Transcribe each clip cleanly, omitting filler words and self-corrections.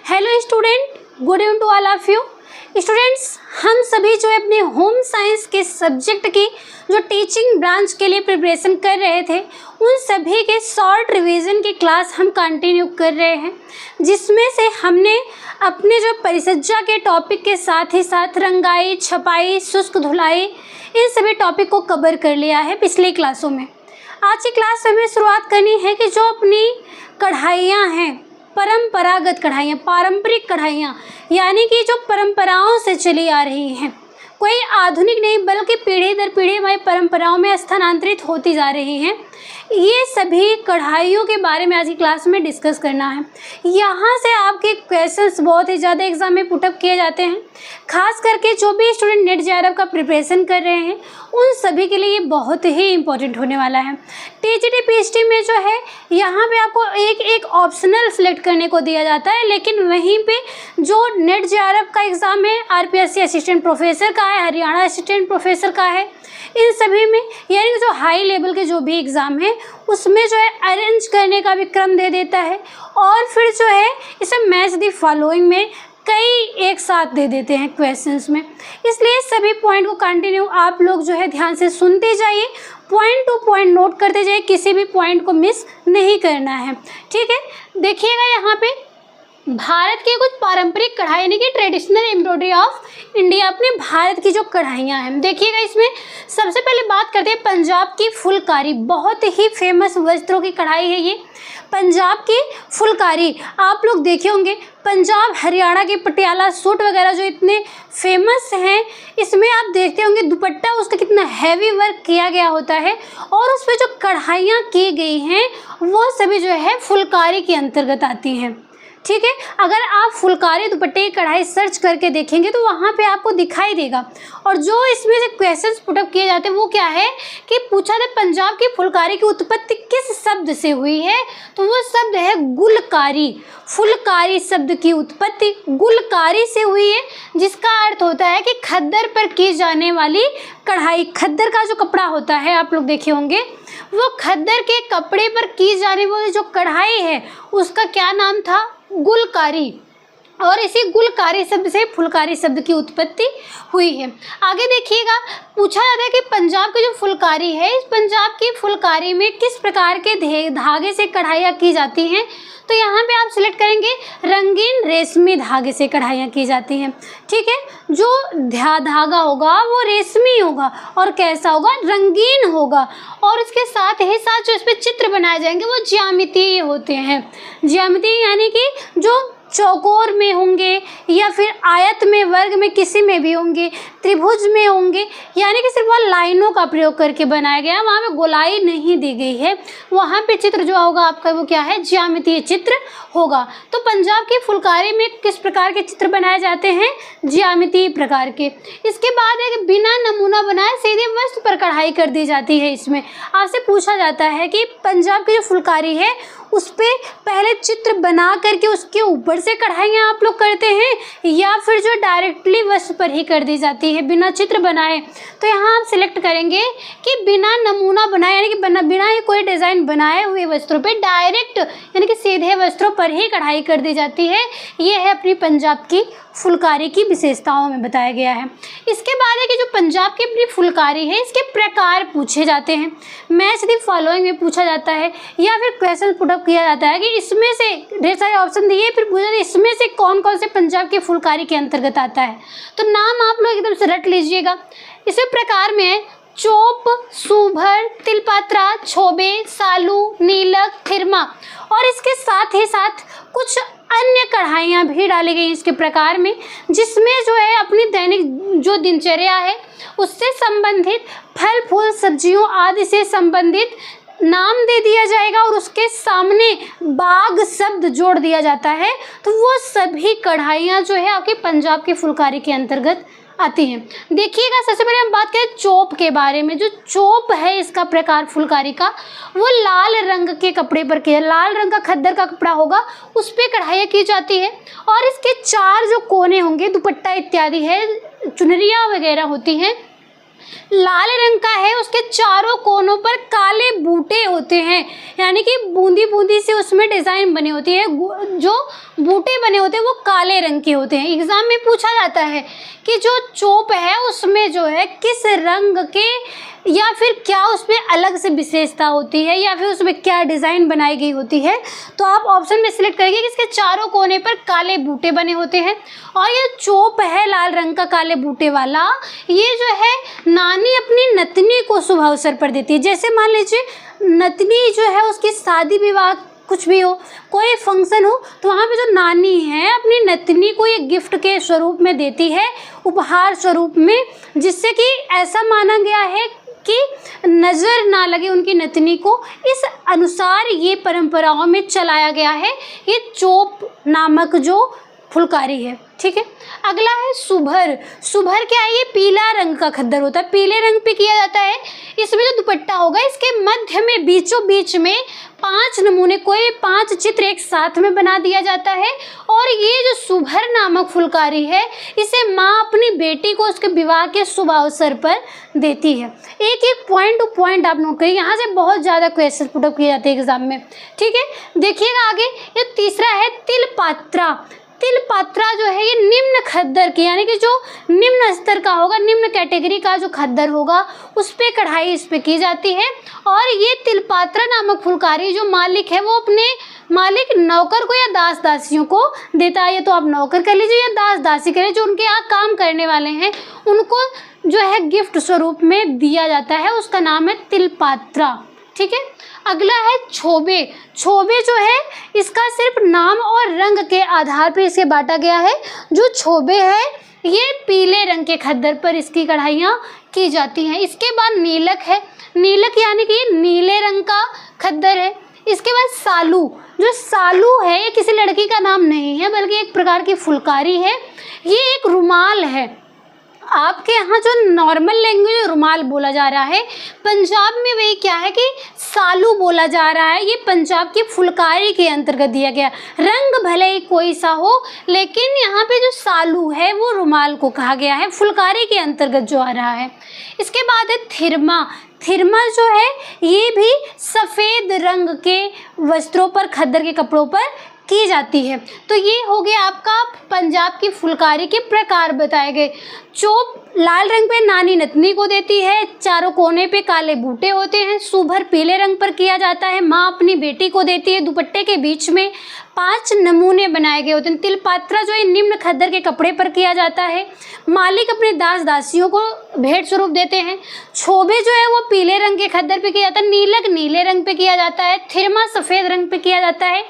Hello student, good evening to all of you students. हम सभी जो है अपने होम साइंस के सब्जेक्ट की जो टीचिंग ब्रांच के लिए प्रिपरेशन कर रहे थे, उन सभी के शॉर्ट रिवीजन की क्लास हम कंटिन्यू कर रहे हैं, जिसमें से हमने अपने जो परिचर्या के टॉपिक के साथ ही साथ रंगाई, छपाई, शुष्क धुलाई, इन सभी टॉपिक को कवर कर लिया है पिछली क्लासों में। आज की क्लास में हमें शुरुआत करनी है कि जो अपनी कढ़ाइयाँ हैं, परंपरागत कढ़ाइयाँ, पारंपरिक कढ़ाइयाँ, यानी कि जो परंपराओं से चली आ रही हैं, कोई आधुनिक नहीं बल्कि पीढ़ी दर पीढ़ी हमारी परंपराओं में स्थानांतरित होती जा रही हैं, ये सभी कढ़ाइयों के बारे में आज की क्लास में डिस्कस करना है। यहाँ से आपके क्वेश्चंस बहुत ही ज़्यादा एग्जाम में पुटअप किए जाते हैं, खास करके जो भी स्टूडेंट नेट जेआरएफ का प्रिपरेशन कर रहे हैं उन सभी के लिए ये बहुत ही इंपॉर्टेंट होने वाला है। टीजीटी पीएचडी में जो है यहाँ पे आपको एक ऑप्शनल सेलेक्ट करने को दिया जाता है, लेकिन वहीं पे जो नेट जेआरएफ का एग्ज़ाम है, आरपीएससी असिस्टेंट प्रोफेसर का है, हरियाणा असिस्टेंट प्रोफेसर का है, इन सभी में यानी कि जो हाई लेवल के जो भी एग्ज़ाम है उसमें जो है अरेंज करने का भी क्रम दे देता है, और फिर जो है इसे मैच दी फॉलोइंग में कई एक साथ दे देते हैं क्वेश्चंस में। इसलिए सभी पॉइंट को कंटिन्यू आप लोग जो है ध्यान से सुनते जाइए, पॉइंट टू पॉइंट नोट करते जाइए, किसी भी पॉइंट को मिस नहीं करना है, ठीक है। देखिएगा यहाँ पे भारत की कुछ पारंपरिक कढ़ाई यानी कि ट्रेडिशनल एम्ब्रॉयडरी ऑफ इंडिया, अपने भारत की जो कढ़ाइयाँ हैं। देखिएगा इसमें सबसे पहले बात करते हैं पंजाब की फुलकारी, बहुत ही फेमस वस्त्रों की कढ़ाई है ये पंजाब की फुलकारी। आप लोग देखे होंगे पंजाब हरियाणा के पटियाला सूट वगैरह जो इतने फेमस हैं, इसमें आप देखते होंगे दुपट्टा उसका कितना हैवी वर्क किया गया होता है, और उस पर जो कढ़ाइयाँ की गई हैं वो सभी जो है फुलकारी के अंतर्गत आती हैं, ठीक है। अगर आप फुलकारी दुपट्टे की कढ़ाई सर्च करके देखेंगे तो वहाँ पे आपको दिखाई देगा। और जो इसमें से क्वेश्चंस पुटअप किए जाते हैं वो क्या है कि पूछा था पंजाब की फुलकारी की उत्पत्ति किस शब्द से हुई है, तो वो शब्द है गुलकारी। फुलकारी शब्द की उत्पत्ति गुलकारी से हुई है, जिसका अर्थ होता है कि खद्दर पर की जाने वाली कढ़ाई। खद्दर का जो कपड़ा होता है आप लोग देखे होंगे, वो खद्दर के कपड़े पर की जाने वाली जो कढ़ाई है उसका क्या नाम था, गुलकारी, और इसी गुलकारी शब्द से फुलकारी शब्द की उत्पत्ति हुई है। आगे देखिएगा पूछा जाता है कि पंजाब की जो फुलकारी है, इस पंजाब की फुलकारी में किस प्रकार के धागे से कढ़ाइयाँ की जाती हैं, तो यहाँ पे आप सिलेक्ट करेंगे रंगीन रेशमी धागे से कढ़ाइयाँ की जाती हैं, ठीक है। जो धागा होगा वो रेशमी होगा और कैसा होगा, रंगीन होगा, और इसके साथ ही साथ जो इस पर चित्र बनाए जाएंगे वो ज्यामितीय होते हैं। ज्यामितीय यानी कि जो चौकोर में होंगे या फिर आयत में, वर्ग में, किसी में भी होंगे, त्रिभुज में होंगे, यानी कि सिर्फ वह लाइनों का प्रयोग करके बनाया गया, वहाँ पे गोलाई नहीं दी गई है। वहाँ पे चित्र जो होगा आपका वो क्या है, ज्यामितीय चित्र होगा। तो पंजाब की फुलकारी में किस प्रकार के चित्र बनाए जाते हैं, ज्यामितीय प्रकार के। इसके बाद है कि बिना नमूना बनाए सीधे वस्त्र पर कढ़ाई कर दी जाती है। इसमें आपसे पूछा जाता है कि पंजाब की जो फुलकारी है उस पर पहले चित्र बना करके उसके ऊपर से कढ़ाइयाँ आप लोग करते हैं, या फिर जो डायरेक्टली वस्त्र पर ही कर दी जाती है बिना चित्र बनाए। तो यहाँ आप सिलेक्ट करेंगे कि बिना नमूना बनाए, यानी कि बिना ही कोई डिज़ाइन बनाए हुए वस्त्रों पे डायरेक्ट यानी कि सीधे वस्त्रों पर ही कढ़ाई कर दी जाती है। ये है अपनी पंजाब की फुलकारी की विशेषताओं में बताया गया है। इसके बाद है कि जो पंजाब की अपनी फुलकारी है इसके प्रकार पूछे जाते हैं, मैच दी फॉलोइंग में पूछा जाता है, या फिर क्वेश्चन पुटअप किया जाता है कि इसमें से ढेर सारे ऑप्शन दिए, फिर पूछा जाता है इसमें से कौन कौन से पंजाब की फुलकारी के अंतर्गत आता है। तो नाम आप लोग एकदम से रट लीजिएगा। इसी प्रकार में है चोप, सूभर, तिलपात्रा, छोबे, सालू, नीलक, थिरमा, और इसके साथ ही साथ कुछ अन्य कढ़ाइयाँ भी डाली गई इसके प्रकार में, जिसमें जो है अपनी दैनिक जो दिनचर्या है उससे संबंधित फल फूल सब्जियों आदि से संबंधित नाम दे दिया जाएगा और उसके सामने बाग शब्द जोड़ दिया जाता है। तो वो सभी कढ़ाइयाँ जो है आपके पंजाब की फुलकारी के अंतर्गत आती हैं। देखिएगा सबसे पहले हम बात करें चोप के बारे में। जो चोप है इसका प्रकार फुलकारी का, वो लाल रंग के कपड़े पर किया, लाल रंग का खद्दर का कपड़ा होगा उस पर कढ़ाइयाँ की जाती है, और इसके चार जो कोने होंगे, दुपट्टा इत्यादि है, चुनरिया वगैरह होती हैं, लाल रंग का है, उसके चारों कोनों पर काले बूटे होते हैं, यानी कि बूंदी बूंदी से उसमें डिज़ाइन बनी होती है, जो बूटे बने होते हैं वो काले रंग के होते हैं। एग्जाम में पूछा जाता है कि जो चोप है उसमें जो है किस रंग के या फिर क्या उसमें अलग से विशेषता होती है या फिर उसमें क्या डिज़ाइन बनाई गई होती है, तो आप ऑप्शन में सिलेक्ट करेंगे कि इसके चारों कोने पर काले बूटे बने होते हैं। और ये चोप है लाल रंग का काले बूटे वाला, ये जो है नानी अपनी नतनी को शुभ अवसर पर देती है। जैसे मान लीजिए नतनी जो है उसकी शादी विवाह कुछ भी हो, कोई फंक्शन हो, तो वहाँ पे जो नानी है अपनी नतनी को ये गिफ्ट के स्वरूप में देती है, उपहार स्वरूप में, जिससे कि ऐसा माना गया है कि नज़र ना लगे उनकी नतनी को। इस अनुसार ये परंपराओं में चलाया गया है ये चोप नामक जो फुलकारी है। ठीक है, अगला है सुभर। सुभर क्या है? ये पीला रंग का खद्दर होता है, पीले रंग पे किया जाता है। इसमें जो दुपट्टा होगा इसके मध्य में बीचों बीच में 5 नमूने, कोई 5 चित्र एक साथ में बना दिया जाता है। और ये जो सुभर नामक फुलकारी है इसे माँ अपनी बेटी को उसके विवाह के शुभ अवसर पर देती है। एक एक पॉइंट टू पॉइंट आप नोट करिए, यहाँ से बहुत ज़्यादा क्वेश्चन पुटअप किए जाते हैं एग्जाम में। ठीक है, देखिएगा आगे। ये तीसरा है तिलपात्रा। तिलपात्रा जो है ये निम्न खद्दर की, यानी कि जो निम्न स्तर का होगा, निम्न कैटेगरी का जो खद्दर होगा उस पर कढ़ाई इस पर की जाती है। और ये तिलपात्रा नामक फुलकारी जो मालिक है वो अपने मालिक नौकर को या दास दासियों को देता है। ये तो आप नौकर कर लीजिए या दास दासी करें, जो उनके यहाँ काम करने वाले हैं उनको जो है गिफ्ट स्वरूप में दिया जाता है, उसका नाम है तिलपात्रा। ठीक है, अगला है छोबे। छोबे जो है इसका सिर्फ नाम और रंग के आधार पर इसे बांटा गया है। जो छोबे है ये पीले रंग के खद्दर पर इसकी कढ़ाइयाँ की जाती हैं। इसके बाद नीलक है। नीलक यानी कि नीले रंग का खद्दर है। इसके बाद सालू। जो सालू है ये किसी लड़की का नाम नहीं है बल्कि एक प्रकार की फुलकारी है। ये एक रुमाल है। आपके यहाँ जो नॉर्मल लैंग्वेज रुमाल बोला जा रहा है, पंजाब में वही क्या है कि सालू बोला जा रहा है। ये पंजाब की फुलकारी के अंतर्गत दिया गया। रंग भले ही कोई सा हो लेकिन यहाँ पे जो सालू है वो रुमाल को कहा गया है, फुलकारी के अंतर्गत जो आ रहा है। इसके बाद है थिरमा। थिरमा जो है ये भी सफ़ेद रंग के वस्त्रों पर, खद्दर के कपड़ों पर की जाती है। तो ये हो गया आपका पंजाब की फुलकारी के प्रकार बताए गए। चोप लाल रंग पे नानी नतनी को देती है, चारों कोने पे काले बूटे होते हैं। सुभर पीले रंग पर किया जाता है, माँ अपनी बेटी को देती है। दुपट्टे के बीच में 5 नमूने बनाए गए होते हैं। तिलपात्रा जो है निम्न खद्दर के कपड़े पर किया जाता है, मालिक अपने दास दासियों को भेंट स्वरूप देते हैं। छोबे जो है वो पीले रंग के खद्दर पे किया जाता है, नीलक नीले रंग पे किया जाता है, थिरमा सफ़ेद रंग पे किया जाता है,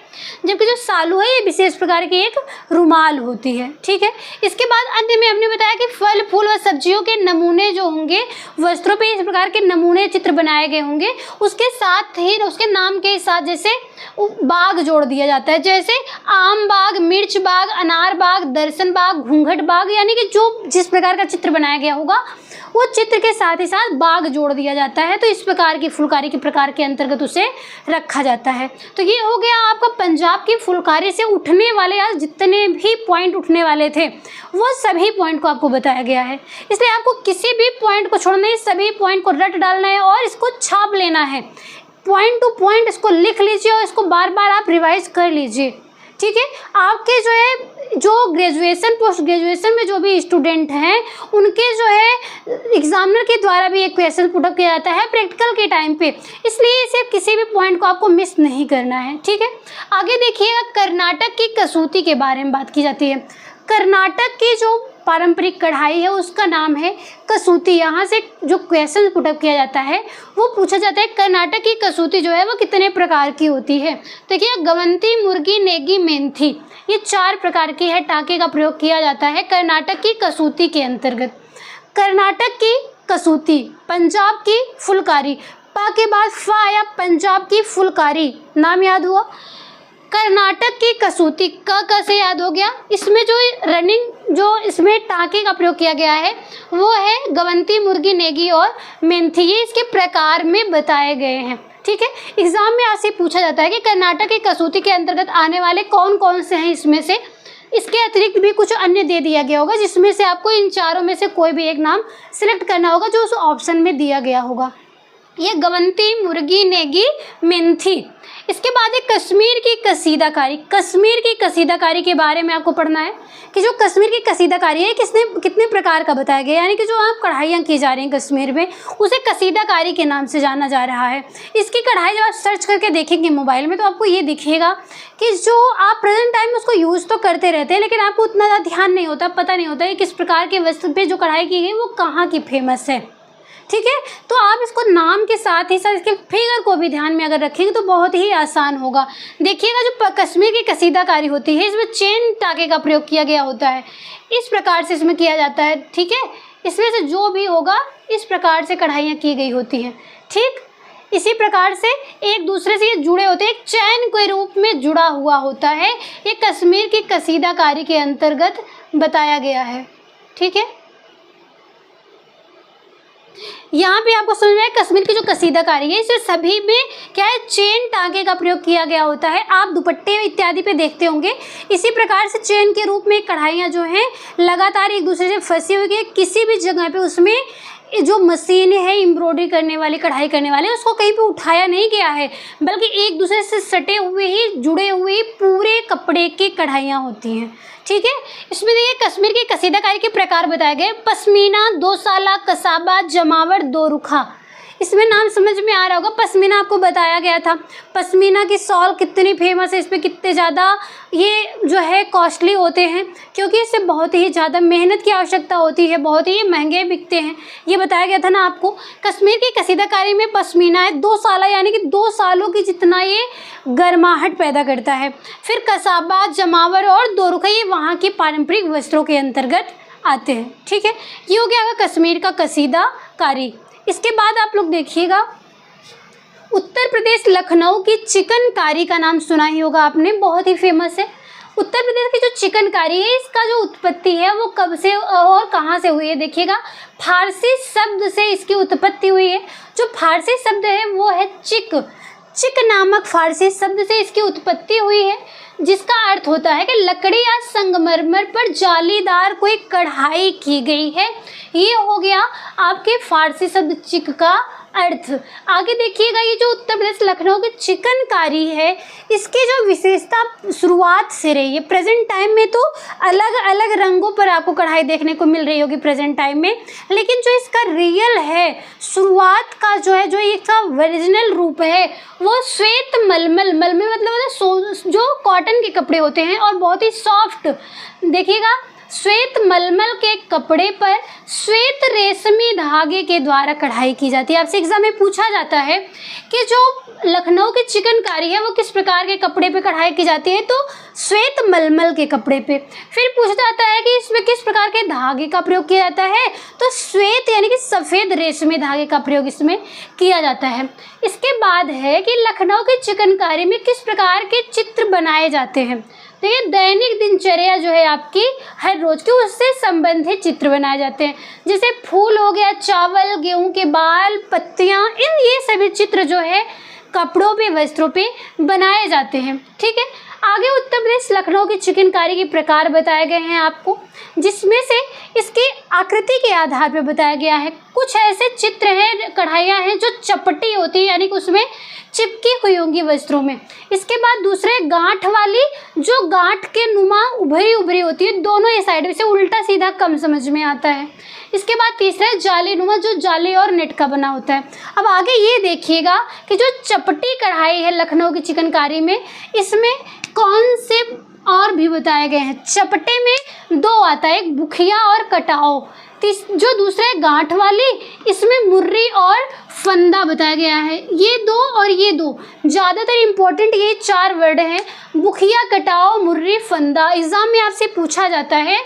जबकि जो सालू है ये विशेष प्रकार की एक रुमाल होती है। ठीक है, इसके बाद अंत में हमने बताया कि फल फूल व सब्जियों के नमूने जो होंगे वस्त्रों पे इस प्रकार के नमूने चित्र बनाए गए होंगे, उसके साथ ही उसके नाम के साथ जैसे बाग जोड़ दिया जाता है, जैसे आम बाग, मिर्च बाग, अनार बाग, दर्शन बाग, घूंघट बाग, यानी कि जो जिस प्रकार का चित्र बनाया गया होगा वो चित्र के साथ ही साथ बाग जोड़ दिया जाता है। तो इस प्रकार की फुलकारी के प्रकार के अंतर्गत उसे रखा जाता है। तो ये हो गया आपका पंजाब की फुलकारी से उठने वाले या जितने भी पॉइंट उठने वाले थे वो सभी पॉइंट को आपको बताया गया है। इसलिए आपको किसी भी पॉइंट को छोड़ना है, सभी पॉइंट को रट डालना है और इसको छाप लेना है। पॉइंट टू पॉइंट इसको लिख लीजिए और इसको बार बार आप रिवाइज कर लीजिए। ठीक है, आपके जो है जो ग्रेजुएशन पोस्ट ग्रेजुएशन में जो भी स्टूडेंट हैं उनके जो है एग्जामिनर के द्वारा भी एक क्वेश्चन पुटअप किया जाता है प्रैक्टिकल के टाइम पे, इसलिए इसे किसी भी पॉइंट को आपको मिस नहीं करना है। ठीक है, आगे देखिएगा कर्नाटक की कसूती के बारे में बात की जाती है। कर्नाटक की जो पारंपरिक कढ़ाई है उसका नाम है कसूती। यहाँ से जो क्वेश्चन पुटअप किया जाता है वो पूछा जाता है कर्नाटक की कसूती जो है वो कितने प्रकार की होती है। देखिए, गवंती, मुर्गी, नेगी, मेंथी, ये 4 प्रकार की है। टाँके का प्रयोग किया जाता है कर्नाटक की कसूती के अंतर्गत। कर्नाटक की कसूती, पंजाब की फुलकारी, पा के बाद फा आया, पंजाब की फुलकारी नाम याद हुआ। कर्नाटक की कसूती क से याद हो गया। इसमें जो रनिंग जो इसमें टाँके का प्रयोग किया गया है वो है गवंती, मुर्गी, नेगी और मेंथी, ये इसके प्रकार में बताए गए हैं। ठीक है, एग्जाम में आपसे पूछा जाता है कि कर्नाटक की कसूती के अंतर्गत आने वाले कौन कौन से हैं इसमें से, इसके अतिरिक्त भी कुछ अन्य दे दिया गया होगा, जिसमें से आपको इन चारों में से कोई भी एक नाम सिलेक्ट करना होगा जो उस ऑप्शन में दिया गया होगा। ये गवंती, मुर्गी, नेगी, मेंथी। इसके बाद एक कश्मीर की कसीदाकारी। कश्मीर की कसीदाकारी के बारे में आपको पढ़ना है कि जो कश्मीर की कसीदाकारी है कितने प्रकार का बताया गया, यानी कि जो आप कढ़ाइयाँ की जा रही हैं कश्मीर में, उसे कसीदाकारी के नाम से जाना जा रहा है। इसकी कढ़ाई जब आप सर्च करके देखेंगे मोबाइल में तो आपको ये दिखेगा कि जो आप प्रेजेंट टाइम में उसको यूज़ तो करते रहते हैं, लेकिन आपको उतना ज़्यादा ध्यान नहीं होता, पता नहीं होता है किस प्रकार के वस्तु पे जो कढ़ाई की गई वो कहाँ की फेमस है। ठीक है, तो आप इसको नाम के साथ ही साथ इसके फिगर को भी ध्यान में अगर रखेंगे तो बहुत ही आसान होगा। देखिएगा, जो कश्मीर की कसीदाकारी होती है इसमें चेन टाके का प्रयोग किया गया होता है, इस प्रकार से इसमें किया जाता है। ठीक है, इसमें से जो भी होगा इस प्रकार से कढ़ाइयाँ की गई होती हैं। ठीक, इसी प्रकार से एक दूसरे से ये जुड़े होते हैं, एक चैन के रूप में जुड़ा हुआ होता है। ये कश्मीर की कसीदाकारी के अंतर्गत बताया गया है। ठीक है, यहाँ पे आपको समझ में आया कश्मीर की जो कसीदाकारी है इसमें सभी में क्या है, चेन टाँके का प्रयोग किया गया होता है। आप दुपट्टे इत्यादि पे देखते होंगे इसी प्रकार से चेन के रूप में कढ़ाइयाँ जो हैं लगातार एक दूसरे से फंसी हुई है। किसी भी जगह पे उसमें जो मशीन है एम्ब्रॉयडरी करने वाली, कढ़ाई करने वाले, उसको कहीं पे उठाया नहीं गया है, बल्कि एक दूसरे से सटे हुए ही जुड़े हुए पूरे कपड़े की कढ़ाइयाँ होती हैं। ठीक है, इसमें देखिए कश्मीर की कसीदाकारी के प्रकार बताए गए, पश्मीना, दोसाला, कसाबा, जमावट, दोरुखा। इसमें नाम समझ में आ रहा होगा, पश्मीना आपको बताया गया था। पश्मीना की शॉल कितनी फेमस है, इस पर कितने ज़्यादा ये जो है कॉस्टली होते हैं, क्योंकि इससे बहुत ही ज़्यादा मेहनत की आवश्यकता होती है, बहुत ही महंगे बिकते हैं, ये बताया गया था ना आपको। कश्मीर की कसीदाकारी में पश्मीना है, 2 साल यानी कि 2 सालों की जितना ये गर्माहट पैदा करता है। फिर कसाबा, जमावर और दोरुखा ये वहाँ की पारंपरिक वस्त्रों के अंतर्गत आते हैं। ठीक है, ये हो गया कश्मीर का कसीदाकारी। इसके बाद आप लोग देखिएगा उत्तर प्रदेश लखनऊ की चिकनकारी का नाम सुना ही होगा आपने, बहुत ही फेमस है। उत्तर प्रदेश की जो चिकनकारी है इसका जो उत्पत्ति है वो कब से और कहाँ से हुई है, देखिएगा फारसी शब्द से इसकी उत्पत्ति हुई है। जो फारसी शब्द है वो है चिक। चिक नामक फारसी शब्द से इसकी उत्पत्ति हुई है, जिसका अर्थ होता है कि लकड़ी या संगमरमर पर जालीदार कोई कढ़ाई की गई है। ये हो गया आपके फारसी शब्द चिक का अर्थ। आगे देखिएगा, ये जो उत्तर प्रदेश लखनऊ की चिकनकारी है इसकी जो विशेषता शुरुआत से रही है, प्रेजेंट टाइम में तो अलग अलग रंगों पर आपको कढ़ाई देखने को मिल रही होगी प्रेजेंट टाइम में, लेकिन जो इसका रियल है शुरुआत का जो है, जो इसका ओरिजिनल रूप है वो श्वेत मलमल, मलमल मतलब जो कॉटन के कपड़े होते हैं और बहुत ही सॉफ्ट, देखिएगा श्वेत मलमल के कपड़े पर श्वेत रेशमी धागे के द्वारा कढ़ाई की जाती है। आपसे एग्जाम में पूछा जाता है कि जो लखनऊ की चिकनकारी है वो किस प्रकार के कपड़े पे कढ़ाई की जाती है, तो श्वेत मलमल के कपड़े पे। फिर पूछा जाता है कि इसमें किस प्रकार के धागे का प्रयोग किया जाता है, तो श्वेत यानी कि सफ़ेद रेशमी धागे का प्रयोग इसमें किया जाता है। इसके बाद है कि लखनऊ की चिकनकारी में किस प्रकार के चित्र बनाए जाते हैं। तो ये दैनिक दिनचर्या जो है आपकी हर रोज की, उससे संबंधित चित्र बनाए जाते हैं, जैसे फूल हो गया, चावल, गेहूं के बाल, पत्तियां, ये सभी चित्र जो है कपड़ों पे, वस्त्रों पे बनाए जाते हैं। ठीक है, आगे उत्तर प्रदेश लखनऊ की चिकनकारी के प्रकार बताए गए हैं आपको, जिसमें से इसकी आकृति के आधार पर बताया गया है। कुछ ऐसे चित्र हैं, कढ़ाइयाँ हैं जो चपटी होती है, यानी कि उसमें चिपकी हुई होंगी वस्त्रों में। इसके बाद दूसरे गांठ वाली, जो गांठ के नुमा उभरी उभरी होती है, दोनों ये साइड से उल्टा सीधा कम समझ में आता है। इसके बाद तीसरा है जाली नुमा, जो जाली और नेट का बना होता है। अब आगे ये देखिएगा कि जो चपटी कढ़ाई है लखनऊ की चिकनकारी में, इसमें कौन से और भी बताए गए हैं। चपटे में 2 आता है, एक बुखिया और कटाओ। जो दूसरा है गांठ वाली, इसमें मुर्री और फंदा बताया गया है। ये 2 और ये 2 ज़्यादातर इम्पोर्टेंट ये 4 वर्ड हैं, बुखिया, कटाओ, मुर्री, फंदा। एग्जाम में आपसे पूछा जाता है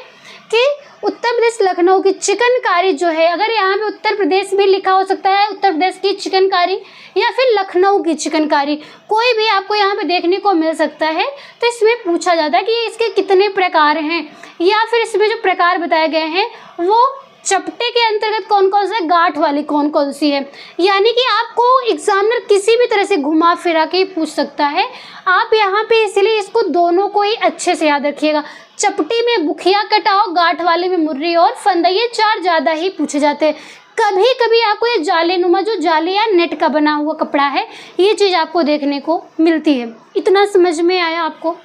कि उत्तर प्रदेश लखनऊ की चिकनकारी जो है, अगर यहाँ पे उत्तर प्रदेश भी लिखा हो सकता है, उत्तर प्रदेश की चिकनकारी या फिर लखनऊ की चिकनकारी, कोई भी आपको यहाँ पे देखने को मिल सकता है। तो इसमें पूछा जाता है कि इसके कितने प्रकार हैं, या फिर इसमें जो प्रकार बताए गए हैं वो चपटे के अंतर्गत कौन कौन सा है, गांठ वाली कौन कौन सी है। यानी कि आपको एग्जामिनर किसी भी तरह से घुमा फिरा के पूछ सकता है। आप यहाँ पे इसलिए इसको दोनों को ही अच्छे से याद रखिएगा। चपटी में बुखिया कटाओ, गांठ वाले में मुर्री और फंदा, ये 4 ज़्यादा ही पूछे जाते हैं। कभी कभी आपको ये जाले नुमा, जो जाले या नेट का बना हुआ कपड़ा है, ये चीज़ आपको देखने को मिलती है। इतना समझ में आया आपको।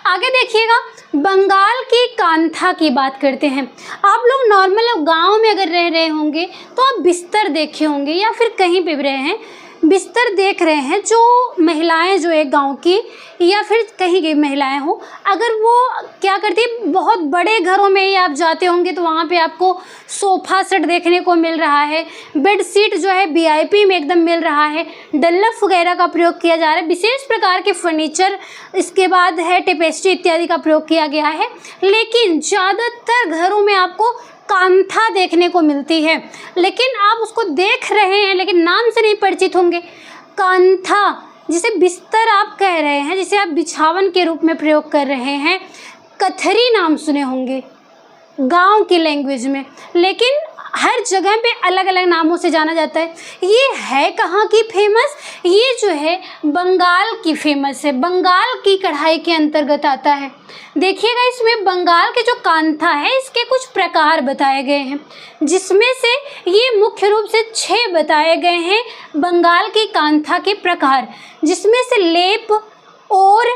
आगे देखिएगा, बंगाल की कांथा की बात करते हैं। आप लोग नॉर्मल गांव में अगर रह रहे होंगे तो आप बिस्तर देखे होंगे, या फिर कहीं पे भी रहे हैं बिस्तर देख रहे हैं, जो महिलाएं जो है गांव की या फिर कहीं की महिलाएं हो, अगर वो क्या करती है, बहुत बड़े घरों में ही आप जाते होंगे तो वहाँ पे आपको सोफ़ा सेट देखने को मिल रहा है, बेड शीट जो है VIP में एकदम मिल रहा है, डल्लफ वगैरह का प्रयोग किया जा रहा है, विशेष प्रकार के फर्नीचर, इसके बाद है टेपेस्ट्री इत्यादि का प्रयोग किया गया है। लेकिन ज़्यादातर घरों में आपको कांथा देखने को मिलती है, लेकिन आप उसको देख रहे हैं लेकिन नाम से नहीं परिचित होंगे। कांथा जिसे बिस्तर आप कह रहे हैं, जिसे आप बिछावन के रूप में प्रयोग कर रहे हैं, कथरी नाम सुने होंगे गांव की लैंग्वेज में, लेकिन हर जगह पे अलग अलग नामों से जाना जाता है। ये है कहाँ की फेमस, ये जो है बंगाल की फेमस है, बंगाल की कढ़ाई के अंतर्गत आता है। देखिएगा इसमें बंगाल के जो कांथा है इसके कुछ प्रकार बताए गए हैं, जिसमें से ये मुख्य रूप से 6 बताए गए हैं बंगाल की कांथा के प्रकार, जिसमें से लेप, और,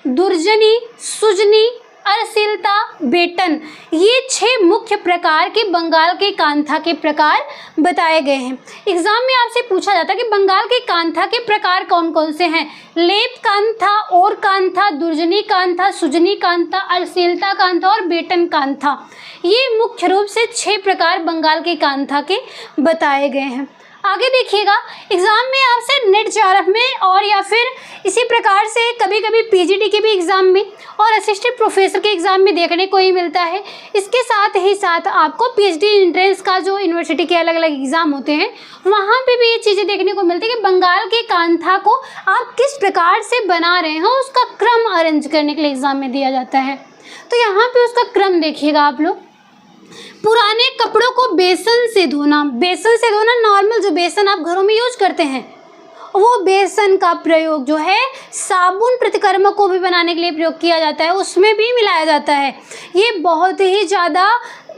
दुर्जनी, सुजनी, अरसिलता, बेटन, ये 6 मुख्य प्रकार के बंगाल के कांथा के प्रकार बताए गए हैं। एग्जाम में आपसे पूछा जाता है कि बंगाल के कांथा के प्रकार कौन कौन से हैं। लेप कांथा, और कांथा, दुर्जनी कांथा, सुजनी कांथा, अरसिलता कांथा और बेटन कांथा, ये मुख्य रूप से 6 प्रकार बंगाल के कांथा के बताए गए हैं। आगे देखिएगा, एग्ज़ाम में आपसे नेट JRF में और या फिर इसी प्रकार से कभी कभी PGD के भी एग्ज़ाम में और असिस्टेंट प्रोफेसर के एग्ज़ाम में देखने को ही मिलता है। इसके साथ ही साथ आपको PhD एंट्रेंस का जो यूनिवर्सिटी के अलग अलग एग्ज़ाम होते हैं वहाँ पे भी ये चीज़ें देखने को मिलती है कि बंगाल के कांथा को आप किस प्रकार से बना रहे हो, उसका क्रम अरेंज करने के लिए एग्ज़ाम में दिया जाता है। तो यहाँ पर उसका क्रम देखिएगा आप लोग। पुराने कपड़ों को बेसन से धोना, बेसन से धोना, नॉर्मल जो बेसन आप घरों में यूज करते हैं वो बेसन का प्रयोग जो है साबुन प्रतिक्रम को भी बनाने के लिए प्रयोग किया जाता है, उसमें भी मिलाया जाता है। ये बहुत ही ज़्यादा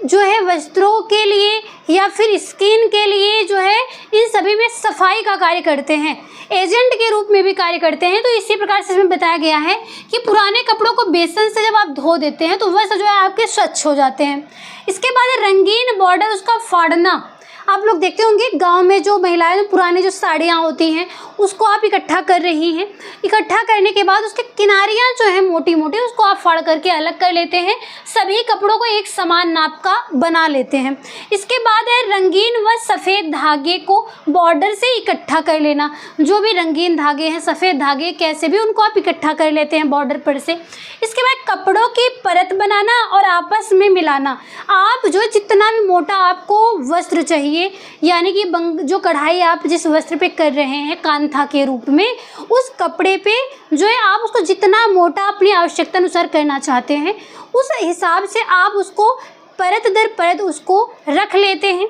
जो है वस्त्रों के लिए या फिर स्किन के लिए जो है इन सभी में सफाई का कार्य करते हैं, एजेंट के रूप में भी कार्य करते हैं। तो इसी प्रकार से इसमें बताया गया है कि पुराने कपड़ों को बेसन से जब आप धो देते हैं तो वह जो है आपके स्वच्छ हो जाते हैं। इसके बाद रंगीन बॉर्डर, उसका फाड़ना। आप लोग देखते होंगे गांव में जो महिलाएं पुरानी जो साड़ियाँ होती हैं उसको आप इकट्ठा कर रही हैं, इकट्ठा करने के बाद उसके किनारियाँ जो है मोटी मोटी उसको आप फाड़ करके अलग कर लेते हैं, सभी कपड़ों को एक समान नाप का बना लेते हैं। इसके बाद है रंगीन व सफ़ेद धागे को बॉर्डर से इकट्ठा कर लेना। जो भी रंगीन धागे हैं, सफ़ेद धागे, कैसे भी उनको आप इकट्ठा कर लेते हैं बॉर्डर पर से। इसके बाद कपड़ों की परत बनाना और आपस में मिलाना। आप जो जितना भी मोटा आपको वस्त्र चाहिए, यानी कि जो कढ़ाई आप जिस वस्त्र पे कर रहे हैं कांथा के रूप में, उस कपड़े पे जो है आप उसको जितना मोटा अपनी आवश्यकता अनुसार करना चाहते हैं उस हिसाब से आप उसको परत दर परत उसको रख लेते हैं।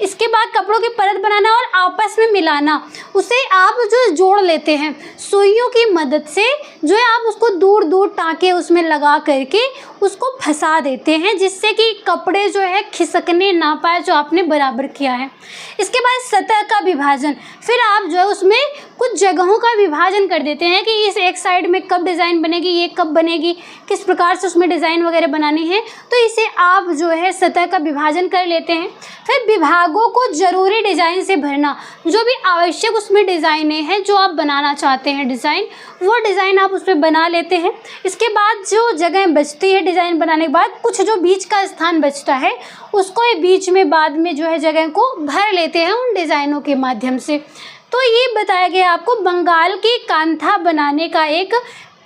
इसके बाद कपड़ों की परत बनाना और आपस में मिलाना, उसे आप जो जोड़ लेते हैं सुइयों की मदद से, जो है आप उसको दूर दूर टाँके उसमें लगा करके उसको फंसा देते हैं, जिससे कि कपड़े जो है खिसकने ना पाए जो आपने बराबर किया है। इसके बाद सतह का विभाजन, फिर आप जो है उसमें कुछ जगहों का विभाजन कर देते हैं कि इस एक साइड में कब डिज़ाइन बनेगी, ये कब बनेगी, किस प्रकार से उसमें डिज़ाइन वगैरह बनानी है, तो इसे आप जो है सतह का विभाजन कर लेते हैं। फिर विभागों को ज़रूरी डिज़ाइन से भरना, जो भी आवश्यक उसमें डिज़ाइनें हैं जो आप बनाना चाहते हैं डिज़ाइन, वो डिज़ाइन आप उसमें बना लेते हैं। इसके बाद जो जगह बचती है डिज़ाइन बनाने के बाद, कुछ जो बीच का स्थान बचता है उसको ये बीच में बाद में जो है जगह को भर लेते हैं उन डिज़ाइनों के माध्यम से। तो ये बताया गया आपको बंगाल की कांथा बनाने का एक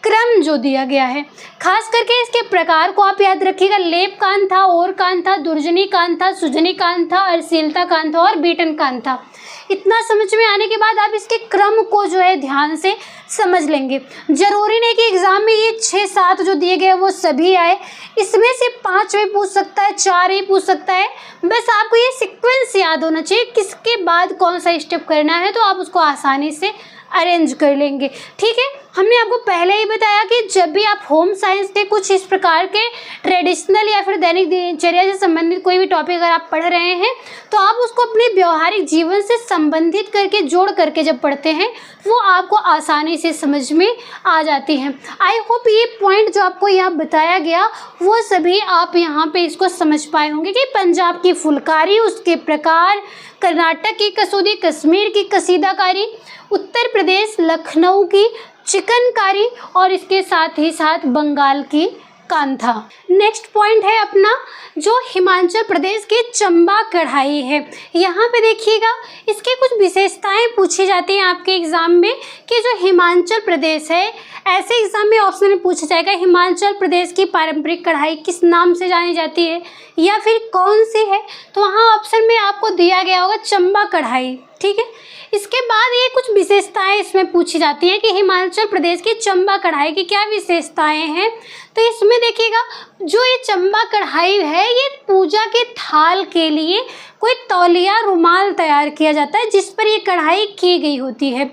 क्रम जो दिया गया है, खास करके इसके प्रकार को आप याद रखिएगा। लेप कान था, और कान था, दुर्जनी कान था, सुजनी कान था, अर्शिलता कान था और बीटन कान था। इतना समझ में आने के बाद आप इसके क्रम को जो है ध्यान से समझ लेंगे। जरूरी नहीं कि एग्जाम में ये 6-7 जो दिए गए वो सभी आए, इसमें से 5 भी पूछ सकता है, 4 ही पूछ सकता है। बस आपको ये सीक्वेंस याद होना चाहिए, किसके बाद कौन सा स्टेप करना है, तो आप उसको आसानी से अरेंज कर लेंगे। ठीक है, हमने आपको पहले ही बताया कि जब भी आप होम साइंस के कुछ इस प्रकार के ट्रेडिशनल या फिर दैनिक दिनचर्या से संबंधित कोई भी टॉपिक अगर आप पढ़ रहे हैं तो आप उसको अपने व्यवहारिक जीवन से संबंधित करके जोड़ करके जब पढ़ते हैं वो आपको आसानी से समझ में आ जाती हैं। आई होप ये पॉइंट जो आपको यहाँ बताया गया वो सभी आप यहाँ पे इसको समझ पाए होंगे कि पंजाब की फुलकारी, उसके प्रकार, कर्नाटक की कसूदी, कश्मीर की कसीदाकारी, उत्तर प्रदेश लखनऊ की चिकनकारी और इसके साथ ही साथ बंगाल की कांथा। नेक्स्ट पॉइंट है अपना जो हिमाचल प्रदेश की चंबा कढ़ाई है। यहाँ पे देखिएगा इसके कुछ विशेषताएं पूछी जाती हैं आपके एग्जाम में कि जो हिमाचल प्रदेश है, ऐसे एग्जाम में ऑप्शन में पूछा जाएगा हिमाचल प्रदेश की पारंपरिक कढ़ाई किस नाम से जानी जाती है या फिर कौन सी है, तो वहाँ ऑप्शन में आपको दिया गया होगा चंबा कढ़ाई। ठीक है, इसके बाद ये कुछ विशेषताएं इसमें पूछी जाती हैं कि हिमाचल प्रदेश की चंबा कढ़ाई की क्या विशेषताएं हैं। तो इसमें देखिएगा जो ये चंबा कढ़ाई है ये पूजा के थाल के लिए कोई तौलिया रुमाल तैयार किया जाता है जिस पर ये कढ़ाई की गई होती है।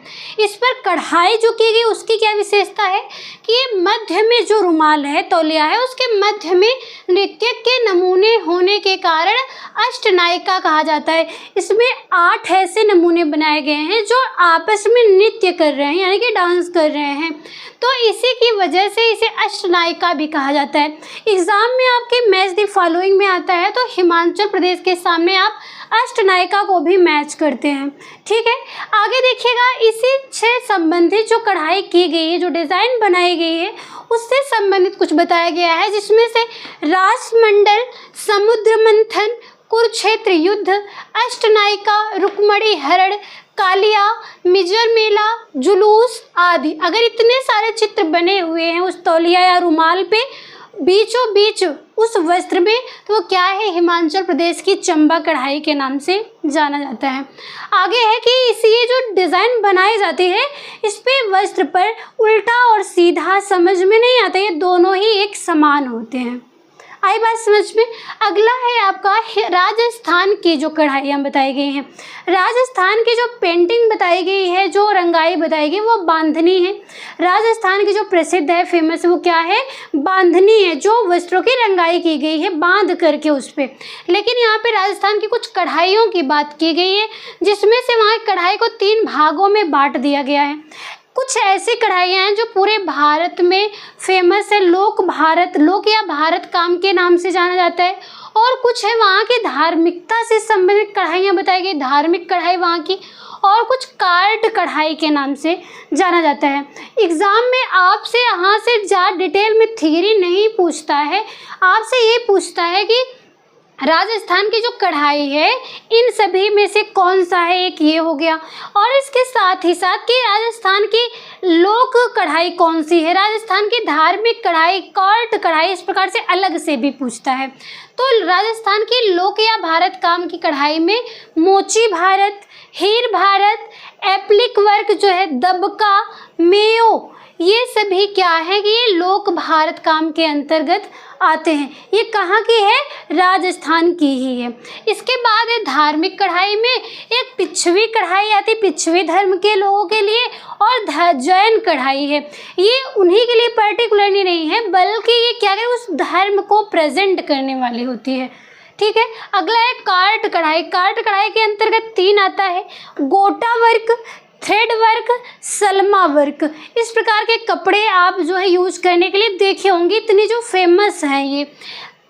इस पर कढ़ाई जो की गई उसकी क्या विशेषता है कि ये मध्य में जो रुमाल है, तौलिया है, उसके मध्य में नृत्य के नमूने होने के कारण अष्टनायिका कहा जाता है। इसमें 8 ऐसे नमूने बनाए गए हैं जो आपस में नृत्य कर रहे हैं यानी कि डांस कर रहे हैं, तो इसी की वजह से इसे अष्टनायिका भी कहा जाता है। एग्जाम में आपके मैच द फॉलोइंग में आता है तो हिमाचल प्रदेश के सामने आप अष्टनायिका को भी मैच करते हैं। ठीक है, आगे देखिएगा इसी से संबंधित जो कढ़ाई की गई है, जो डिज़ाइन बनाई गई है उससे संबंधित कुछ बताया गया है जिसमें से रासमंडल, समुद्र मंथन, कुरुक्षेत्र युद्ध, अष्टनायिका, रुक्मणी हरण, कालिया, मिजर मेला, जुलूस आदि। अगर इतने सारे चित्र बने हुए हैं उस तौलिया या रुमाल पे बीचों बीच उस वस्त्र में, तो वो क्या है, हिमाचल प्रदेश की चंबा कढ़ाई के नाम से जाना जाता है। आगे है कि ये जो डिज़ाइन बनाई जाती है इस पे वस्त्र पर उल्टा और सीधा समझ में नहीं आता, ये दोनों ही एक समान होते हैं। आई बात समझ में। अगला है आपका राजस्थान की जो कढ़ाइयाँ बताई गई हैं। राजस्थान की जो पेंटिंग बताई गई है, जो रंगाई बताई गई वो बांधनी है। राजस्थान की जो प्रसिद्ध है, फेमस, वो क्या है, बांधनी है, जो वस्त्रों की रंगाई की गई है बांध करके उस पर। लेकिन यहाँ पे राजस्थान की कुछ कढ़ाइयों की बात की गई है जिसमें से वहाँ कढ़ाई को 3 भागों में बांट दिया गया है। कुछ ऐसी कढ़ाइयाँ हैं जो पूरे भारत में फेमस है, लोक या भारत काम के नाम से जाना जाता है, और कुछ है वहाँ की धार्मिकता से संबंधित कढ़ाइयाँ बताई गई, धार्मिक कढ़ाई वहाँ की, और कुछ कार्ड कढ़ाई के नाम से जाना जाता है। एग्ज़ाम में आपसे यहाँ से ज़्यादा डिटेल में थियरी नहीं पूछता है, आपसे ये पूछता है कि राजस्थान की जो कढ़ाई है इन सभी में से कौन सा है, एक ये हो गया, और इसके साथ ही साथ कि राजस्थान की लोक कढ़ाई कौन सी है, राजस्थान की धार्मिक कढ़ाई, कॉर्ट कढ़ाई, इस प्रकार से अलग से भी पूछता है। तो राजस्थान की लोक या भारत काम की कढ़ाई में मोची भारत, हीर भारत, एप्लिक वर्क जो है, दबका, मेयो, ये सभी क्या है कि ये लोक भारत काम के अंतर्गत आते हैं। ये कहाँ की है, राजस्थान की ही है। इसके बाद है धार्मिक कढ़ाई में एक पिछवी कढ़ाई आती, पिछवी धर्म के लोगों के लिए, और जैन कढ़ाई है, ये उन्हीं के लिए पर्टिकुलरली नहीं है बल्कि ये क्या है, उस धर्म को प्रेजेंट करने वाली होती है। ठीक है, अगला है कार्ट कढ़ाई। कार्ट कढ़ाई के अंतर्गत 3 आता है, गोटा work, thread work, Salma work. इस प्रकार के कपड़े आप जो है यूज करने के लिए देखे होंगे, इतनी जो फेमस हैं ये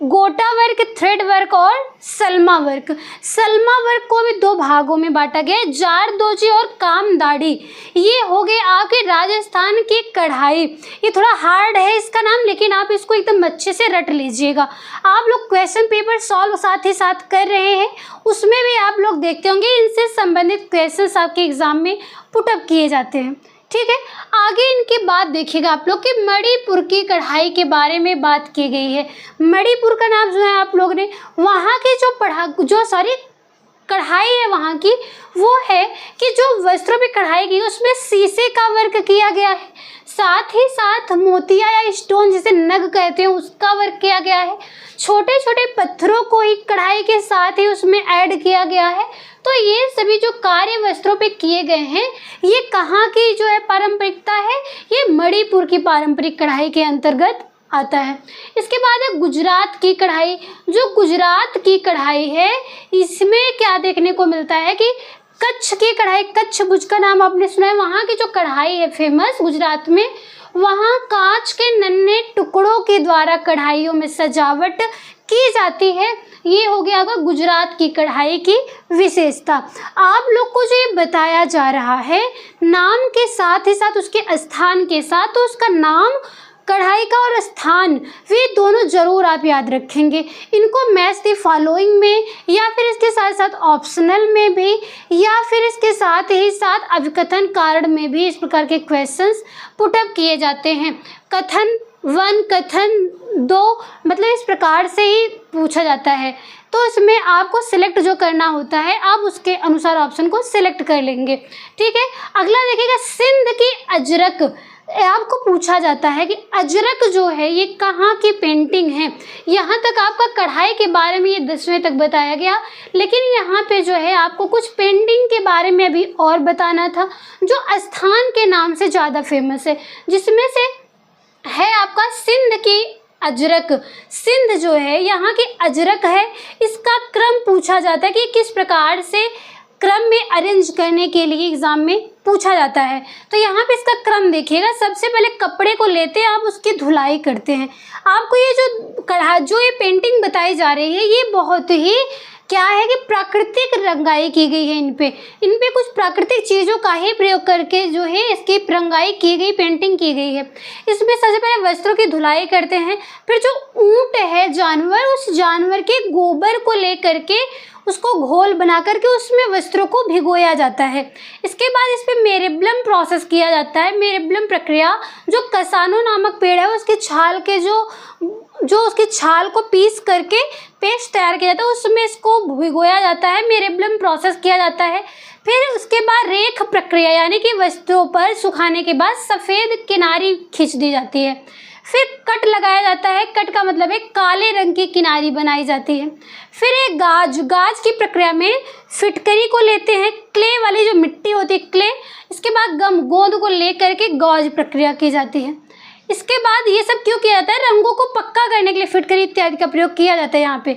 गोटा वर्क, थ्रेड वर्क और सलमा वर्क। सलमा वर्क को भी 2 भागों में बांटा गया है, जारदोजी और कामदाड़ी। ये हो गए आपके राजस्थान की कढ़ाई। ये थोड़ा हार्ड है इसका नाम, लेकिन आप इसको एकदम अच्छे से रट लीजिएगा। आप लोग क्वेश्चन पेपर सॉल्व साथ ही साथ कर रहे हैं, उसमें भी आप लोग देखते होंगे इनसे संबंधित क्वेश्चन आपके एग्जाम में पुटअप किए जाते हैं। ठीक है। आगे इनकी बात देखिएगा आप लोग कि मणिपुर की कढ़ाई के बारे में बात की गई है। मणिपुर का नाम जो है आप लोग ने, वहाँ की जो कढ़ाई है वहाँ की, वो है कि जो वस्त्रों पे कढ़ाई की उसमें शीशे का वर्क किया गया है, साथ ही साथ मोतिया या स्टोन जिसे नग कहते हैं उसका वर्क किया गया है। छोटे छोटे पत्थरों को ही कढ़ाई के साथ ही उसमें ऐड किया गया है। तो ये सभी जो कार्य वस्त्रों पे किए गए हैं, ये कहाँ की जो है पारंपरिकता है, ये मणिपुर की पारंपरिक कढ़ाई के अंतर्गत आता है। इसके बाद है गुजरात की कढ़ाई। जो गुजरात की कढ़ाई है, इसमें क्या देखने को मिलता है कि कच्छ की कढ़ाई, कच्छ भुज का नाम आपने सुना है, वहाँ की जो कढ़ाई है फेमस गुजरात में, वहाँ कांच के नन्हे टुकड़ों के द्वारा कढ़ाइयों में सजावट की जाती है। ये हो गया होगा गुजरात की कढ़ाई की विशेषता। आप लोग को जो ये बताया जा रहा है नाम के साथ ही साथ उसके स्थान के साथ, तो उसका नाम, कढ़ाई का और स्थान, वे दोनों जरूर आप याद रखेंगे। इनको मैच द फॉलोइंग में या फिर इसके साथ साथ ऑप्शनल में भी या फिर इसके साथ ही साथ अभिकथन कारण में भी इस प्रकार के क्वेश्चंस पुटअप किए जाते हैं। कथन 1, कथन 2, मतलब इस प्रकार से ही पूछा जाता है। तो इसमें आपको सिलेक्ट जो करना होता है, आप उसके अनुसार ऑप्शन को सिलेक्ट कर लेंगे। ठीक है। अगला देखिएगा सिंध की अजरक। आपको पूछा जाता है कि अजरक जो है ये कहाँ की पेंटिंग है। यहाँ तक आपका कढ़ाई के बारे में ये 10वें तक बताया गया, लेकिन यहाँ पे जो है आपको कुछ पेंटिंग के बारे में भी और बताना था जो स्थान के नाम से ज़्यादा फेमस है, जिसमें से है आपका सिंध की अजरक। सिंध जो है यहाँ की अजरक है, इसका क्रम पूछा जाता है कि किस प्रकार से क्रम में अरेंज करने के लिए एग्जाम में पूछा जाता है। तो यहाँ पे इसका क्रम देखिएगा, सबसे पहले कपड़े को लेते हैं आप, उसकी धुलाई करते हैं। आपको ये जो ये पेंटिंग बताई जा रही है, ये बहुत ही क्या है कि प्राकृतिक रंगाई की गई है। इन पे कुछ प्राकृतिक चीज़ों का ही प्रयोग करके जो है इसकी रंगाई की गई, पेंटिंग की गई है। इसमें सबसे पहले वस्त्रों की धुलाई करते हैं, फिर जो ऊंट है जानवर, उस जानवर के गोबर को लेकर के उसको घोल बना करके उसमें वस्त्रों को भिगोया जाता है। इसके बाद इस पे मेरेबलम प्रोसेस किया जाता है। मेरेबलम प्रक्रिया, जो कसानो नामक पेड़ है उसकी छाल के जो उसकी छाल को पीस करके पेस्ट तैयार किया जाता है, उसमें इसको भिगोया जाता है, मेरेबलम प्रोसेस किया जाता है। फिर उसके बाद रेख प्रक्रिया, यानी कि वस्त्रों पर सुखाने के बाद सफ़ेद किनारी खींच दी जाती है। फिर कट लगाया जाता है, कट का मतलब है काले रंग की किनारी बनाई जाती है। फिर एक गाज की प्रक्रिया में फिटकरी को लेते हैं, क्ले वाली जो मिट्टी होती है क्ले, इसके बाद गोंद को लेकर के गौज प्रक्रिया की जाती है। इसके बाद ये सब क्यों किया जाता है, रंगों को पक्का करने के लिए फिटकरी इत्यादि का प्रयोग किया जाता है यहाँ पे।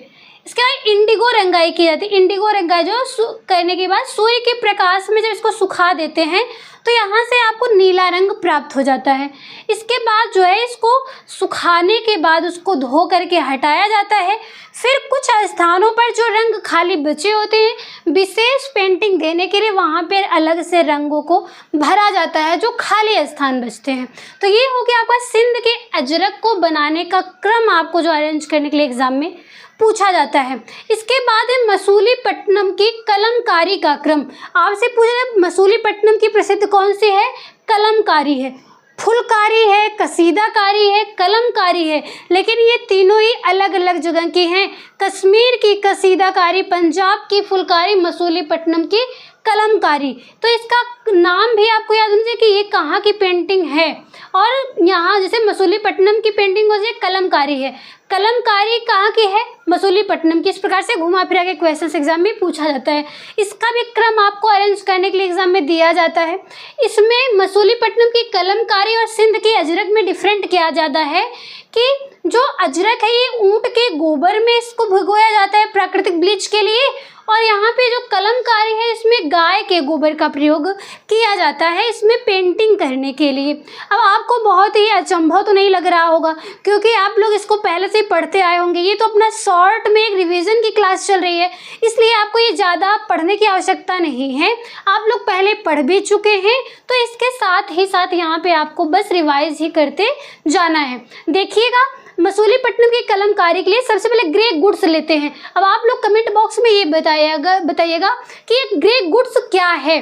इसके बाद इंडिगो रंगाई की जाती है। इंडिगो रंगाई जो करने के बाद सूर्य के प्रकाश में जब इसको सुखा देते हैं तो यहाँ से आपको नीला रंग प्राप्त हो जाता है। इसके बाद जो है इसको सुखाने के बाद उसको धो करके हटाया जाता है। फिर कुछ स्थानों पर जो रंग खाली बचे होते हैं, विशेष पेंटिंग देने के लिए वहाँ पर अलग से रंगों को भरा जाता है जो खाली स्थान बचते हैं। तो ये हो गया आपका सिंध के अजरक को बनाने का क्रम, आपको जो अरेंज करने के लिए एग्जाम में पूछा जाता है। इसके बाद है मसूलीपट्टनम की कलमकारी का क्रम। आपसे पूछा जाए मसूलीपट्टनम की प्रसिद्ध कौन सी है, कलमकारी है। फुलकारी है, कसीदाकारी है, कलमकारी है, लेकिन ये तीनों ही अलग अलग जगह की हैं। कश्मीर की कसीदाकारी, पंजाब की फुलकारी, मसूलीपट्टनम की कलमकारी। तो इसका नाम भी आपको याद होना चाहिए कि ये कहाँ की पेंटिंग है। और यहाँ जैसे मसूलीपट्टनम की पेंटिंग हो जाए कलमकारी है, कलमकारी कहाँ की है, मसूलीपट्टनम की। इस प्रकार से घुमा फिरा के क्वेश्चन एग्जाम में पूछा जाता है। इसका भी क्रम आपको अरेंज करने के लिए एग्जाम में दिया जाता है। इसमें मसूलीपट्टनम की कलमकारी और सिंध की अजरक में डिफरेंट किया जाता है कि जो अजरक है ये ऊँट के गोबर में इसको भिगोया जाता है प्राकृतिक ब्लीच के लिए, और यहाँ पे जो कलमकारी है इसमें गाय के गोबर का प्रयोग किया जाता है इसमें पेंटिंग करने के लिए। अब आपको बहुत ही अचंभव तो नहीं लग रहा होगा, क्योंकि आप लोग इसको पहले से ही पढ़ते आए होंगे। ये तो अपना शॉर्ट में एक रिवीजन की क्लास चल रही है, इसलिए आपको ये ज़्यादा पढ़ने की आवश्यकता नहीं है, आप लोग पहले पढ़ भी चुके हैं। तो इसके साथ ही साथ यहाँ पे आपको बस रिवाइज ही करते जाना है। देखिएगा मसूलीपट्टनम की कलमकारी के लिए सबसे पहले ग्रे गुड्स लेते हैं। अब आप लोग कमेंट बॉक्स में ये बताइएगा कि ये ग्रे गुड्स क्या है।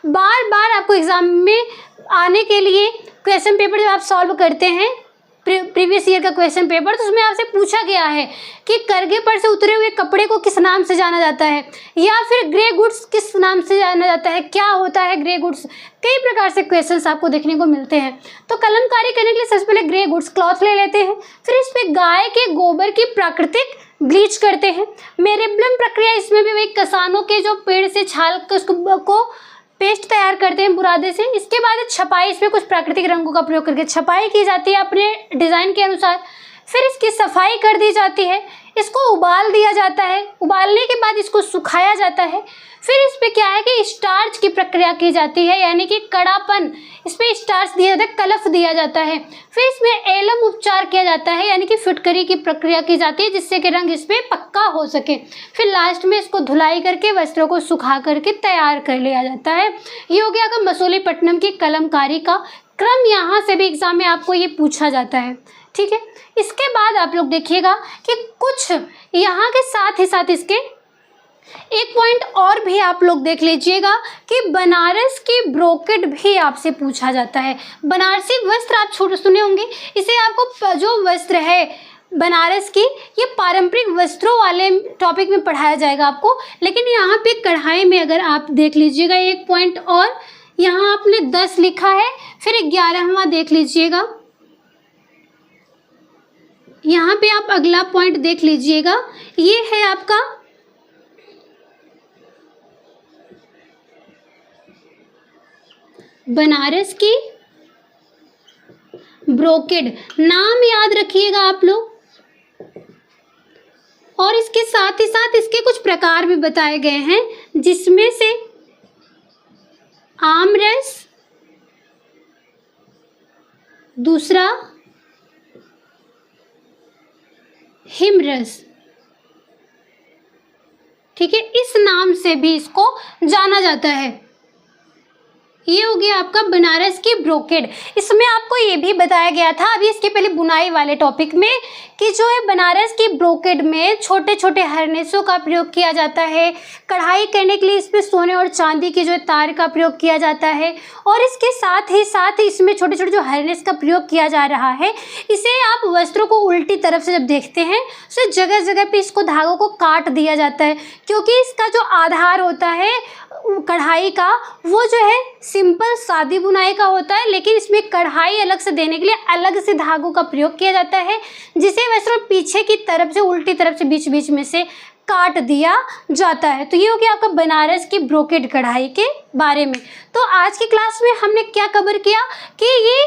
बार बार आपको एग्जाम में आने के लिए क्वेश्चन पेपर जब आप सॉल्व करते हैं प्रीवियस ईयर का क्वेश्चन पेपर, तो उसमें आपसे पूछा गया है कि करघे पर से उतरे हुए कपड़े को किस नाम से जाना जाता है, या फिर ग्रे गुड्स किस नाम से जाना जाता है, क्या होता है ग्रे गुड्स। कई प्रकार से क्वेश्चंस आपको देखने को मिलते हैं। तो कलमकारी करने के लिए सबसे पहले ग्रे गुड्स क्लॉथ ले लेते हैं, फिर इस पे गाय के गोबर की प्राकृतिक ब्लीच करते हैं। मेरेबलम प्रक्रिया, इसमें भी वही किसानों के जो पेड़ से छाल को पेस्ट तैयार करते हैं बुरादे से। इसके बाद छपाई, इसमें कुछ प्राकृतिक रंगों का प्रयोग करके छपाई की जाती है अपने डिज़ाइन के अनुसार। फिर इसकी सफाई कर दी जाती है, इसको उबाल दिया जाता है, उबालने के बाद इसको सुखाया जाता है। फिर इस पे क्या है कि स्टार्च की प्रक्रिया की जाती है, यानी कि कड़ापन, इस पे स्टार्च दिया जाता है, कलफ दिया जाता है। फिर इसमें एलम उपचार किया जाता है, यानी कि फिटकरी की प्रक्रिया की जाती है जिससे कि रंग इस पे पक्का हो सके। फिर लास्ट में इसको धुलाई करके वस्त्रों को सुखा करके तैयार कर लिया जाता है। ये हो गया कि मसूलीपट्टनम की कलमकारी का क्रम। यहाँ से भी एग्जाम में आपको ये पूछा जाता है, ठीक है। इसके बाद आप लोग देखिएगा कि कुछ यहाँ के साथ ही साथ इसके एक पॉइंट और भी आप लोग देख लीजिएगा कि बनारस की ब्रोकेड भी आपसे पूछा जाता है। बनारसी वस्त्र आप छोटे सुने होंगे, इसे आपको जो वस्त्र है बनारस की, ये पारंपरिक वस्त्रों वाले टॉपिक में पढ़ाया जाएगा आपको। लेकिन यहाँ पे कढ़ाई में अगर आप देख लीजिएगा एक पॉइंट और, यहाँ आपने 10 लिखा है, फिर 11वां देख लीजिएगा। यहाँ पे आप अगला पॉइंट देख लीजिएगा, ये है आपका बनारस की ब्रोकेड। नाम याद रखिएगा आप लोग, और इसके साथ ही साथ इसके कुछ प्रकार भी बताए गए हैं, जिसमें से आमरस, दूसरा हिमरस, ठीक है, इस नाम से भी इसको जाना जाता है। ये हो गया आपका बनारस की ब्रोकेड। इसमें आपको ये भी बताया गया था अभी इसके पहले बुनाई वाले टॉपिक में कि जो है बनारस की ब्रोकेड में छोटे छोटे हरनेसों का प्रयोग किया जाता है। कढ़ाई करने के लिए इसमें सोने और चांदी की जो तार का प्रयोग किया जाता है, और इसके साथ ही इसमें छोटे छोटे जो हरनेस का प्रयोग किया जा रहा है, इसे आप वस्त्रों को उल्टी तरफ से जब देखते हैं तो जगह जगह पे इसको धागों को काट दिया जाता है, क्योंकि इसका जो आधार होता है कढ़ाई का वो जो है सिंपल सादी बुनाई का होता है, लेकिन इसमें कढ़ाई अलग से देने के लिए अलग से धागों का प्रयोग किया जाता है, जिसे वस्त्र पीछे की तरफ से उल्टी तरफ से बीच बीच में से काट दिया जाता है। तो ये हो गया आपका बनारस की ब्रोकेड कढ़ाई के बारे में। तो आज की क्लास में हमने क्या कवर किया कि ये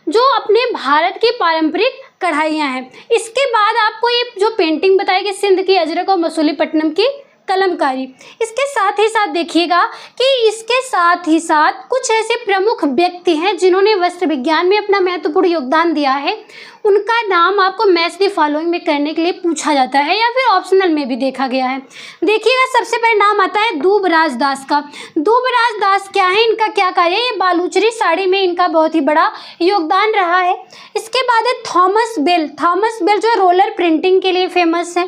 जो अपने भारत की पारंपरिक कढ़ाइयाँ हैं, इसके बाद आपको ये जो पेंटिंग बताई गई सिंध की अजरक और मसूलीपट्टनम की कलमकारी, इसके साथ ही साथ देखिएगा कि इसके साथ ही साथ कुछ ऐसे प्रमुख व्यक्ति हैं जिन्होंने वस्त्र विज्ञान में अपना महत्वपूर्ण योगदान दिया है। उनका नाम आपको मैच द फॉलोइंग में करने के लिए पूछा जाता है या फिर ऑप्शनल में भी देखा गया है। देखिएगा सबसे पहले नाम आता है दूबराज दास का। दूबराज दास क्या है, इनका क्या कार्य है, ये बालूचरी साड़ी में इनका बहुत ही बड़ा योगदान रहा है। इसके बाद है थॉमस बेल। थॉमस बेल जो है रोलर प्रिंटिंग के लिए फेमस है।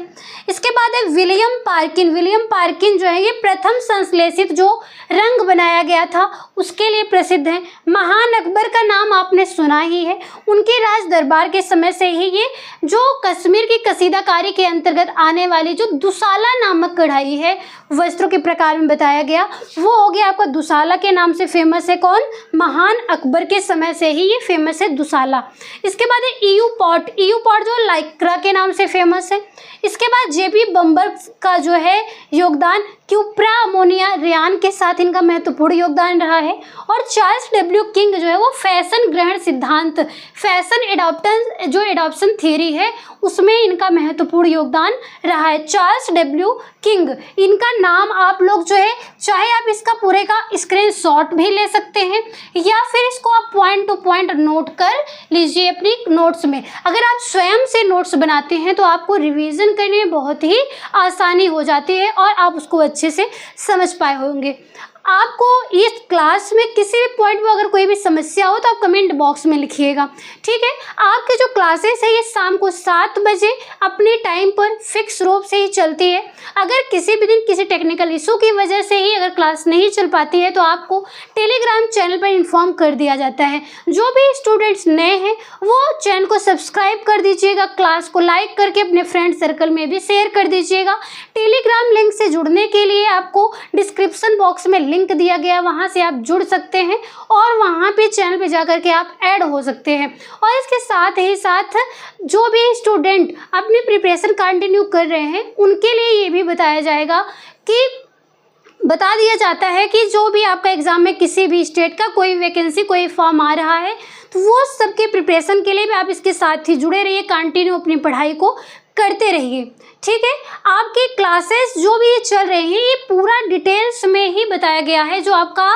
इसके बाद है विलियम पार्किन। विलियम पार्किन जो है ये प्रथम संश्लेषित जो रंग बनाया गया था उसके लिए प्रसिद्ध है। महान अकबर का नाम आपने सुना ही है, उनके राज दरबार के समय से ही ये जो कश्मीर की कसीदाकारी के अंतर्गत आने वाली जो दुसाला नामक कढ़ाई है वस्त्रों के प्रकार में बताया गया, वो हो गया आपका दुसाला के नाम से फेमस है। कौन? महान अकबर के समय से ही ये फेमस है दुसाला। इसके बाद है ईयू पॉट। ईयू पॉट जो लाइक्रा के नाम से फेमस है। इसके बाद जेबी बम्बर का जो है योगदान क्यूप्रा अमोनिया रेयान के साथ इनका महत्वपूर्ण योगदान रहा है। और चार्ल्स डब्ल्यू किंग जो है वो फैशन ग्रहण सिद्धांत, फैशन एडॉप्शन थ्योरी है, उसमें इनका महत्वपूर्ण योगदान रहा है। चार्ल्स डब्ल्यू किंग, इनका नाम आप लोग जो है चाहे आप इसका पूरे का स्क्रीनशॉट भी ले सकते हैं या फिर इसको आप पॉइंट टू पॉइंट नोट कर लीजिए अपनी नोट्स में। अगर आप स्वयं से नोट्स बनाते हैं तो आपको रिवीजन करने में बहुत ही आसानी हो जाती है और आप उसको अच्छे से समझ पाए होंगे। आपको इस क्लास में किसी भी पॉइंट में अगर कोई भी समस्या हो तो आप कमेंट बॉक्स में लिखिएगा, ठीक है। आपके जो क्लासेस है ये शाम को 7 बजे अपने टाइम पर फिक्स रूप से ही चलती है। अगर किसी भी दिन किसी टेक्निकल इशू की वजह से ही अगर क्लास नहीं चल पाती है तो आपको टेलीग्राम चैनल पर इन्फॉर्म कर दिया जाता है। जो भी स्टूडेंट्स नए हैं वो चैनल को सब्सक्राइब कर दीजिएगा, क्लास को लाइक करके अपने फ्रेंड सर्कल में भी शेयर कर दीजिएगा। टेलीग्राम लिंक से जुड़ने के लिए आपको डिस्क्रिप्शन बॉक्स में लिंक दिया गया, वहाँ से आप जुड़ सकते हैं और वहाँ पे चैनल पे जाकर के आप ऐड हो सकते हैं। और इसके साथ ही साथ जो भी स्टूडेंट अपनी प्रिपरेशन कंटिन्यू कर रहे हैं उनके लिए ये भी बताया जाएगा कि बता दिया जाता है कि जो भी आपका एग्ज़ाम में किसी भी स्टेट का कोई वैकेंसी कोई फॉर्म आ रहा है तो वो सबके प्रिपरेशन के लिए भी आप इसके साथ ही जुड़े रहिए, कंटिन्यू अपनी पढ़ाई को करते रहिए, ठीक है। आपकी क्लासेस जो भी ये चल रहे हैं ये पूरा डिटेल्स में ही बताया गया है। जो आपका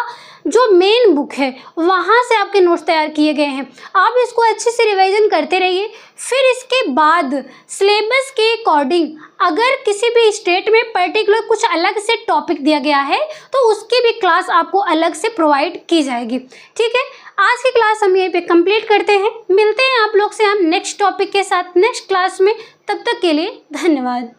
जो मेन बुक है वहाँ से आपके नोट्स तैयार किए गए हैं, आप इसको अच्छे से रिवीजन करते रहिए। फिर इसके बाद सिलेबस के अकॉर्डिंग अगर किसी भी स्टेट में पर्टिकुलर कुछ अलग से टॉपिक दिया गया है तो उसकी भी क्लास आपको अलग से प्रोवाइड की जाएगी, ठीक है। आज की क्लास हम यहीं पे कंप्लीट करते हैं, मिलते हैं आप लोग से हम नेक्स्ट टॉपिक के साथ नेक्स्ट क्लास में। तब तक के लिए धन्यवाद।